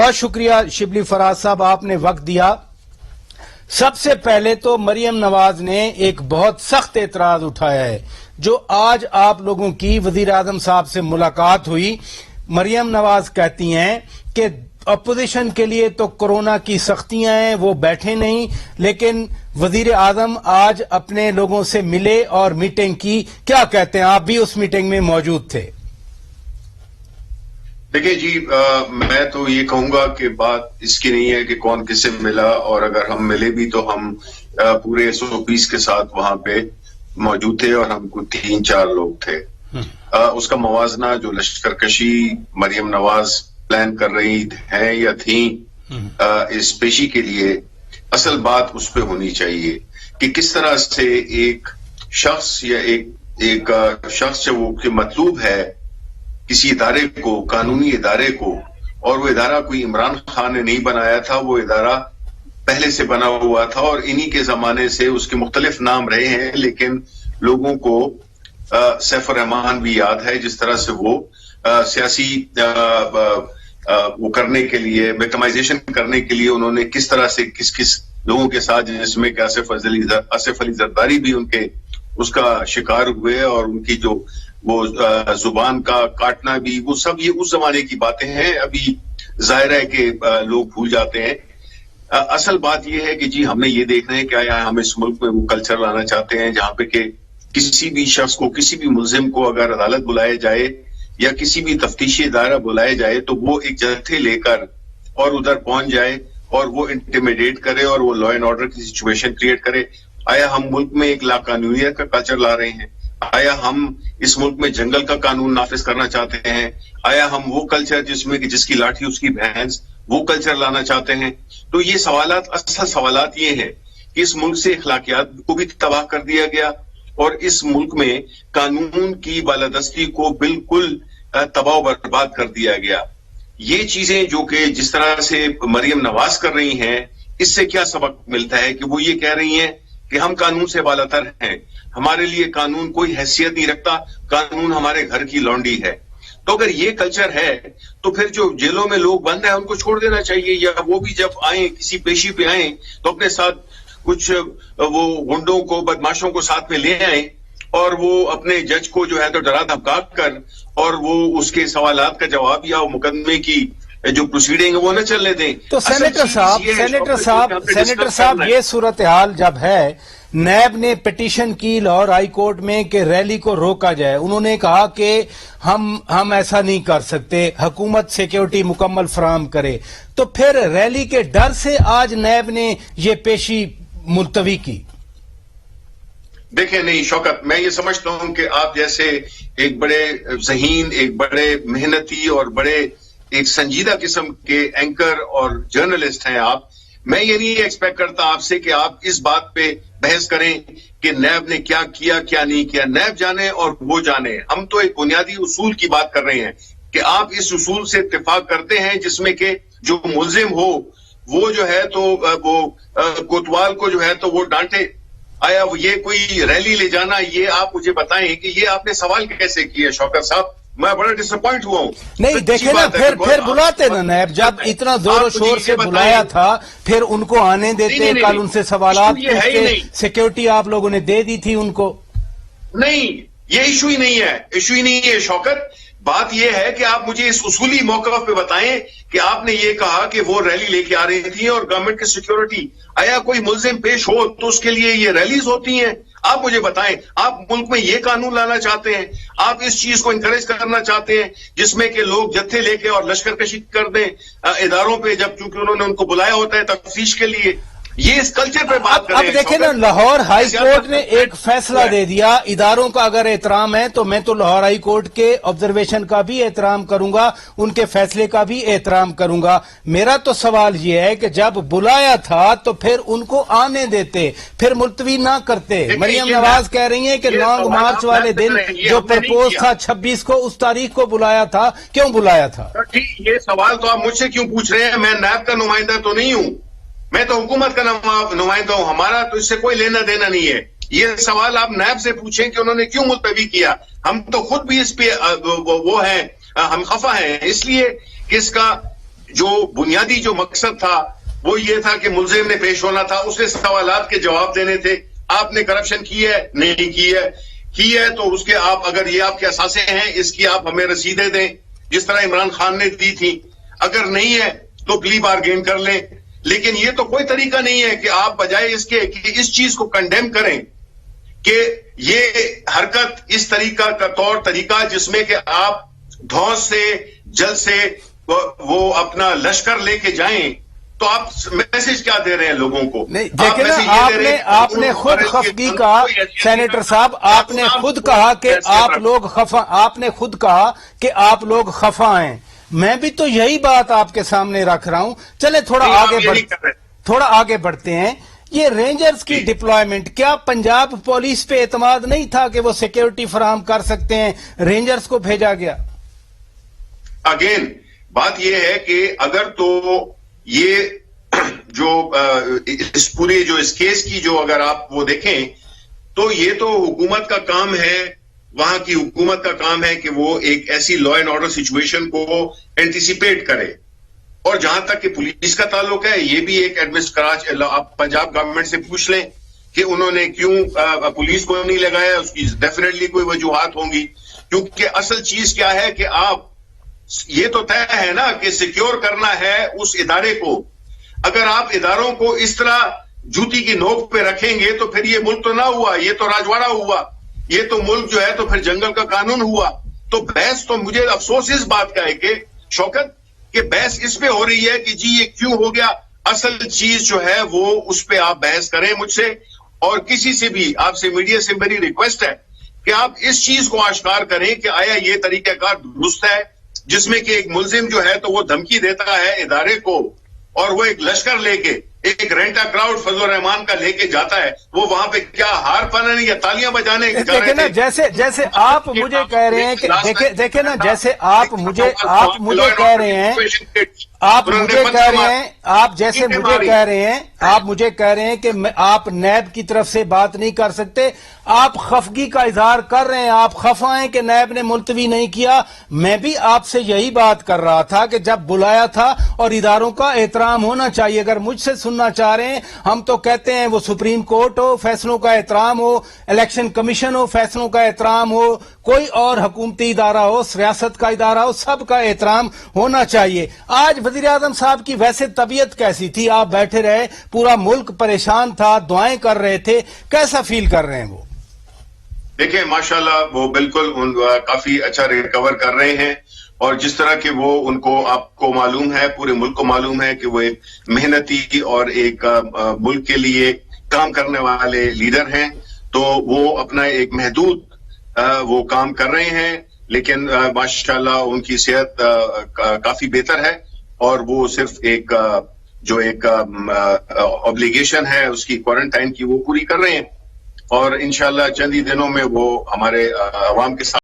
बहुत शुक्रिया शिबली फराज साहब, आपने वक्त दिया। सबसे पहले तो मरियम नवाज ने एक बहुत सख्त एतराज उठाया है। जो आज आप लोगों की वजीर आजम साहब से मुलाकात हुई, मरियम नवाज कहती हैं कि अपोजिशन के लिए तो कोरोना की सख्तियां हैं, वो बैठे नहीं, लेकिन वजीर आजम आज अपने लोगों से मिले और मीटिंग की। क्या कहते हैं, आप भी उस मीटिंग में मौजूद थे? देखिए जी, मैं तो ये कहूंगा कि बात इसकी नहीं है कि कौन किससे मिला, और अगर हम मिले भी तो हम पूरे 120 के साथ वहां पे मौजूद थे और हम कुछ 3-4 लोग थे। उसका मवाजना जो लश्करकशी मरियम नवाज प्लान कर रही हैं या थी इस पेशी के लिए, असल बात उस पे होनी चाहिए कि किस तरह से एक शख्स या एक शख्स जो वो कि मतलूब है किसी इदारे को, कानूनी इदारे को, और वो इदारा कोई इमरान खान ने नहीं बनाया था, वो इदारा पहले से बना हुआ था और इन्हीं के जमाने से उसके मुख्तलिफ नाम रहे हैं। लेकिन लोगों को सैफ रहमान भी याद है जिस तरह से वो सियासी वो करने के लिए, विक्टिमाइजेशन करने के लिए उन्होंने किस तरह से किस किस लोगों के साथ, जिसमें कि आसिफ अली जरदारी भी उनके उसका शिकार हुए, और उनकी जो वो जुबान का काटना भी, वो सब ये उस जमाने की बातें हैं। अभी जाहिर है कि लोग भूल जाते हैं। असल बात यह है कि जी हमने ये देखना है क्या हम इस मुल्क में वो कल्चर लाना चाहते हैं जहां पे कि किसी भी शख्स को, किसी भी मुल्जिम को अगर अदालत बुलाया जाए या किसी भी तफ्तीशी इदारा बुलाया जाए तो वो एक जत्थे लेकर और उधर पहुंच जाए और वो इंटिमिडेट करे और वो लॉ एंड ऑर्डर की सिचुएशन क्रिएट करे। आया हम मुल्क में एक लाकानूनियत का कल्चर ला रहे हैं? आया हम इस मुल्क में जंगल का कानून नाफिज करना चाहते हैं? आया हम वो कल्चर जिसमें कि जिसकी लाठी उसकी भैंस, वो कल्चर लाना चाहते हैं? तो ये सवालात, असल सवालात ये हैं कि इस मुल्क से अखलाकियात को भी तबाह कर दिया गया और इस मुल्क में कानून की बालादस्ती को बिल्कुल तबाह बर्बाद कर दिया गया। ये चीजें जो कि जिस तरह से मरियम नवाज कर रही हैं, इससे क्या सबक मिलता है कि वो ये कह रही हैं कि हम कानून से बालातर हैं, हमारे लिए कानून कोई हैसियत नहीं रखता, कानून हमारे घर की लौंडी है। तो अगर ये कल्चर है तो फिर जो जेलों में लोग बंद हैं उनको छोड़ देना चाहिए, या वो भी जब आए किसी पेशी पे आए तो अपने साथ कुछ वो गुंडों को, बदमाशों को साथ में ले आए और वो अपने जज को जो है तो डरा धमका कर और वो उसके सवालात का जवाब या मुकदमे की जो प्रोसीडिंग है वो न चलने दें। तो सेनेटर साहब ये सूरत हाल जब है, नैब ने पिटीशन की लाहौर हाई कोर्ट में कि रैली को रोका जाए। उन्होंने कहा कि हम ऐसा नहीं कर सकते, हुकूमत सिक्योरिटी मुकम्मल फराहम करे। तो फिर रैली के डर से आज नैब ने ये पेशी मुलतवी की। देखिए नहीं शौकत, मैं ये समझता हूं कि आप जैसे एक बड़े ज़हीन, एक बड़े मेहनती और बड़े एक संजीदा किस्म के एंकर और जर्नलिस्ट हैं आप। मैं ये नहीं एक्सपेक्ट करता आपसे कि आप इस बात पे बहस करें कि नैब ने क्या किया क्या नहीं किया। नैब जाने और वो जाने, हम तो एक बुनियादी उसूल की बात कर रहे हैं कि आप इस उसूल से इत्तेफाक करते हैं जिसमें कि जो मुल्जिम हो वो जो है तो वो कोतवाल को जो है तो वो डांटे। आया ये कोई रैली ले जाना, ये आप मुझे बताएं कि ये आपने सवाल कैसे किया शौकत साहब? मैं बड़ा डिसअपॉइंट हुआ हूं। नहीं देखे ना, फिर बुलाते ना नैब, जब इतना जोर शोर से बुलाया था फिर उनको आने देते, कल उनसे सवालात पूछते, सिक्योरिटी आप लोगों ने दे दी थी उनको। नहीं, ये इशू ही नहीं है, इशू ही नहीं है शौकत। बात यह है कि आप मुझे इस उसूली मौक़िफ़ पे बताएं कि आपने ये कहा कि वो रैली लेके आ रही थी और गवर्नमेंट की सिक्योरिटी, आया कोई मुल्जिम पेश हो तो उसके लिए ये रैलीज होती हैं? आप मुझे बताएं, आप मुल्क में ये कानून लाना चाहते हैं, आप इस चीज को इंकरेज करना चाहते हैं जिसमें कि लोग जत्थे लेके और लश्करकशी कर दें इदारों पे, जब चूंकि उन्होंने उनको बुलाया होता है तफ्तीश के लिए। ये इस कल्चर पे बात कर रहे हैं। अब देखें ना, लाहौर हाई कोर्ट ने एक फैसला दे दिया, इदारों का अगर एहतराम है तो मैं तो लाहौर हाई कोर्ट के ऑब्जर्वेशन का भी एहतराम करूंगा, उनके फैसले का भी एहतराम करूंगा। मेरा तो सवाल यह है कि जब बुलाया था तो फिर उनको आने देते, फिर मुलतवी ना करते। मरियम नवाज कह रही है कि लॉन्ग मार्च वाले दिन जो प्रपोज था 26 को, उस तारीख को बुलाया था, क्यों बुलाया था? ठीक, ये सवाल तो आप मुझसे क्यों पूछ रहे हैं? मैं नैब का नुमाइंदा तो नहीं हूं, मैं तो हुकूमत का नुमाइंदा हूं, हमारा तो इससे कोई लेना देना नहीं है। ये सवाल आप नैब से पूछें कि उन्होंने क्यों मुलतवी किया। हम तो खुद भी इस पे वो है, हम खफा हैं इसलिए कि इसका जो बुनियादी जो मकसद था वो ये था कि मुलजिम ने पेश होना था, उसने सवालात के जवाब देने थे। आपने करप्शन की है, नहीं की है तो उसके आप, अगर ये आपके असासे हैं, इसकी आप हमें रसीदें दें, जिस तरह इमरान खान ने दी थी। अगर नहीं है तो प्ली बारगेन कर लें। लेकिन ये तो कोई तरीका नहीं है कि आप बजाय इसके कि इस चीज को कंडेम करें कि ये हरकत इस तरीका का तौर तरीका जिसमें कि आप धौस से जल से वो अपना लश्कर लेके जाएं, तो आप मैसेज क्या दे रहे हैं लोगों को? नहीं देखिए ना, आपने खुद खफगी कहा, सेनेटर साहब, आपने खुद कहा कि आप लोग खफा, आपने खुद कहा कि आप लोग खफा हैं। मैं भी तो यही बात आपके सामने रख रहा हूं। चले थोड़ा आगे बढ़ते हैं। ये रेंजर्स की डिप्लॉयमेंट, क्या पंजाब पुलिस पे एतमाद नहीं था कि वो सिक्योरिटी फराहम कर सकते हैं, रेंजर्स को भेजा गया? अगेन बात यह है कि अगर तो ये जो इस पूरे जो इस केस की जो अगर आप वो देखें तो ये तो हुकूमत का काम है, वहां की हुकूमत का काम है कि वो एक ऐसी लॉ एंड ऑर्डर सिचुएशन को एंटिसिपेट करे। और जहां तक कि पुलिस का ताल्लुक है, ये भी एक एडमिनिस्ट्रेशन, आप पंजाब गवर्नमेंट से पूछ लें कि उन्होंने क्यों पुलिस को नहीं लगाया, उसकी डेफिनेटली कोई वजूहात होंगी। क्योंकि असल चीज क्या है कि आप, ये तो तय है ना कि सिक्योर करना है उस इदारे को। अगर आप इदारों को इस तरह जूती की नोक पे रखेंगे तो फिर ये मुल्क तो ना हुआ, ये तो राजवाड़ा हुआ, ये तो मुल्क जो है तो फिर जंगल का कानून हुआ। तो बहस तो, मुझे अफसोस इस बात का है कि शौकत कि बहस इस पे हो रही है कि जी ये क्यों हो गया। असल चीज जो है वो उस पे आप बहस करें मुझसे और किसी से भी, आपसे मीडिया से मेरी रिक्वेस्ट है कि आप इस चीज को आश्कार करें कि आया ये तरीकाकार दुरुस्त है जिसमें कि एक मुलजिम जो है तो वो धमकी देता है इदारे को और वो एक लश्कर लेके, एक रेंटा क्राउड फजल रहमान का लेके जाता है। वो वहां पे क्या हार पाने या तालियां बजाने जा रहे थे? ना, जैसे आप मुझे कह रहे हैं कि देखे ना, जैसे आप मुझे कह रहे हैं, आप मुझे कह रहे हैं, आप जैसे मुझे कह रहे हैं, आप मुझे कह रहे हैं कि आप नैब की तरफ से बात नहीं कर सकते। आप खफगी का इजहार कर रहे हैं, आप खफा हैं कि नैब ने मुलतवी नहीं किया। मैं भी आपसे यही बात कर रहा था कि जब बुलाया था और इदारों का एहतराम होना चाहिए। अगर मुझसे सुनना चाह रहे हैं, हम तो कहते हैं वो सुप्रीम कोर्ट हो, फैसलों का एहतराम हो, इलेक्शन कमीशन हो, फैसलों का एहतराम हो, कोई और हुकूमती इदारा हो, सियासत का इदारा हो, सबका एहतराम होना चाहिए। आज वजीर आजम साहब की वैसे तबीयत कैसी थी? आप बैठे रहे, पूरा मुल्क परेशान था, दुआएं कर रहे थे, कैसा फील कर रहे हैं वो? देखिए माशाल्लाह वो बिल्कुल काफी अच्छा रिकवर कर रहे हैं और जिस तरह के वो, उनको, आपको मालूम है, पूरे मुल्क को मालूम है कि वो एक मेहनती और एक मुल्क के लिए काम करने वाले लीडर हैं। तो वो अपना एक महदूद वो काम कर रहे हैं, लेकिन माशाल्लाह उनकी सेहत काफी बेहतर है और वो सिर्फ एक जो एक ऑब्लिगेशन है उसकी क्वारंटाइन की वो पूरी कर रहे हैं और इंशाल्लाह चंद ही दिनों में वो हमारे अवाम के साथ